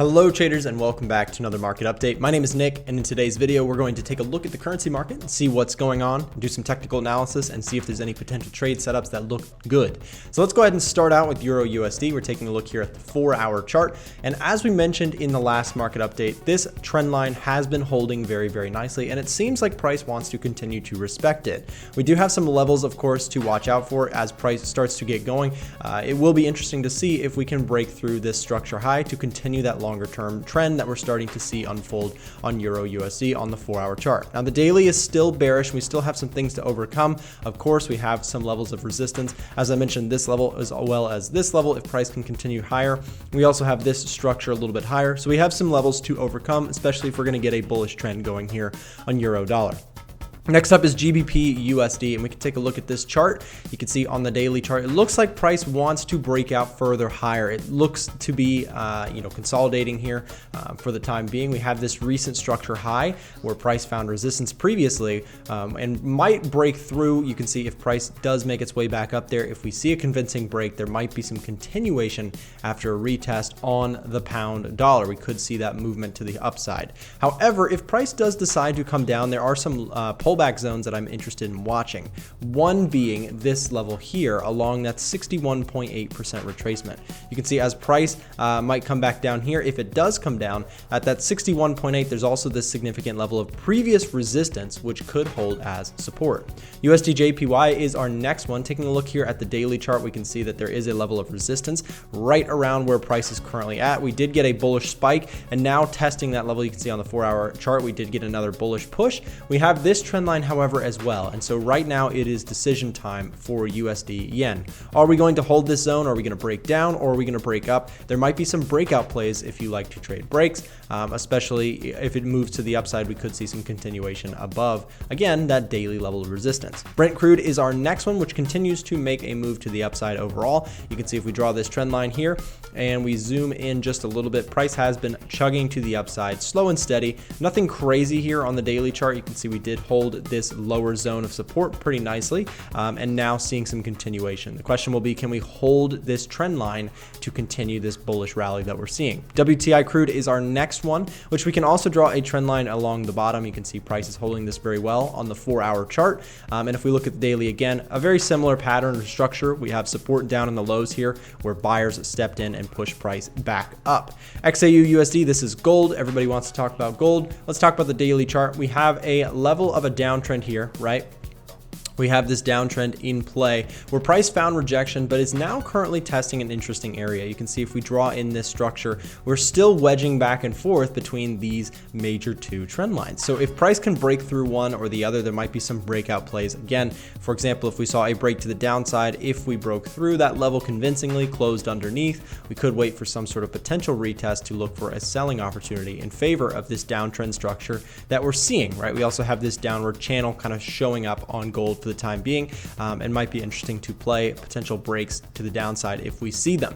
Hello traders and welcome back to another market update. My name is Nick, and in today's video we're going to take a look at the currency market and see what's going on, do some technical analysis and see if there's any potential trade setups that look good. So let's go ahead and start out with EURUSD. We're taking a look here at the 4-hour chart, and as we mentioned in the last market update, this trend line has been holding very nicely, and it seems like price wants to continue to respect it. We do have some levels, of course, to watch out for as price starts to get going. It will be interesting to see if we can break through this structure high to continue that longer term trend that we're starting to see unfold on EURUSD on the 4-hour chart. Now the daily is still bearish. We still have some things to overcome. Of course, we have some levels of resistance. As I mentioned, this level as well as this level, if price can continue higher. We also have this structure a little bit higher. So we have some levels to overcome, especially if we're going to get a bullish trend going here on euro dollar. Next up is GBPUSD, and we can take a look at this chart. You can see on the daily chart, it looks like price wants to break out further higher. It looks to be, consolidating here for the time being. We have this recent structure high where price found resistance previously and might break through. You can see if price does make its way back up there. If we see a convincing break, there might be some continuation after a retest on the pound dollar. We could see that movement to the upside. However, if price does decide to come down, there are some pullback zones that I'm interested in watching. One being this level here along that 61.8% retracement. You can see as price might come back down here. If it does come down at that 61.8, there's also this significant level of previous resistance which could hold as support. USD/JPY is our next one. Taking a look here at the daily chart, we can see that there is a level of resistance right around where price is currently at. We did get a bullish spike, and now testing that level, you can see on the 4-hour chart, we did get another bullish push. We have this trend line, however, as well, and so right now it is decision time for USD yen. Are we going to hold this zone? Are we going to break down, or are we going to break up? There might be some breakout plays if you like to trade breaks, especially if it moves to the upside. We could see some continuation above, again, that daily level of resistance. Brent crude is our next one, which continues to make a move to the upside overall. You can see if we draw this trend line here and we zoom in just a little bit, price has been chugging to the upside, slow and steady. Nothing crazy here on the daily chart. You can see we did hold this lower zone of support pretty nicely, and now seeing some continuation. The question will be, can we hold this trend line to continue this bullish rally that we're seeing? WTI crude is our next one, which we can also draw a trend line along the bottom. You can see price is holding this very well on the 4-hour chart, and if we look at the daily, again, a very similar pattern or structure. We have support down in the lows here where buyers stepped in and pushed price back up. XAU/USD, this is gold. Everybody wants to talk about gold. Let's talk about the daily chart. We have a level of a downtrend here, right? We have this downtrend in play where price found rejection, but is now currently testing an interesting area. You can see if we draw in this structure, we're still wedging back and forth between these major two trend lines. So if price can break through one or the other, there might be some breakout plays. Again, for example, if we saw a break to the downside, if we broke through that level convincingly, closed underneath, we could wait for some sort of potential retest to look for a selling opportunity in favor of this downtrend structure that we're seeing, right? We also have this downward channel kind of showing up on gold for the time being, and might be interesting to play potential breaks to the downside if we see them.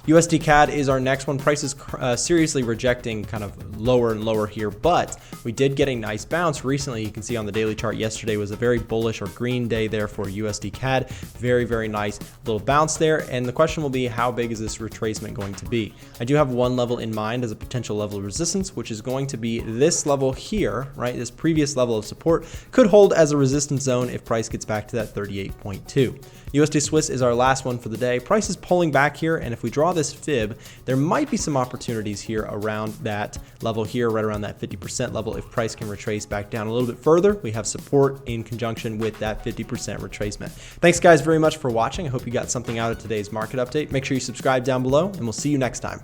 USD CAD is our next one. Price is seriously rejecting kind of lower and lower here, but we did get a nice bounce recently. You can see on the daily chart, yesterday was a very bullish or green day there for USD CAD. Very nice little bounce there, and the question will be, how big is this retracement going to be? I do have one level in mind as a potential level of resistance, which is going to be this level here, right? This previous level of support could hold as a resistance zone if price gets back to that 38.2. USD Swiss is our last one for the day. Price is pulling back here, and if we draw this fib, there might be some opportunities here around that level here, right around that 50% level. If price can retrace back down a little bit further, we have support in conjunction with that 50% retracement. Thanks guys very much for watching. I hope you got something out of today's market update. Make sure you subscribe down below, and we'll see you next time.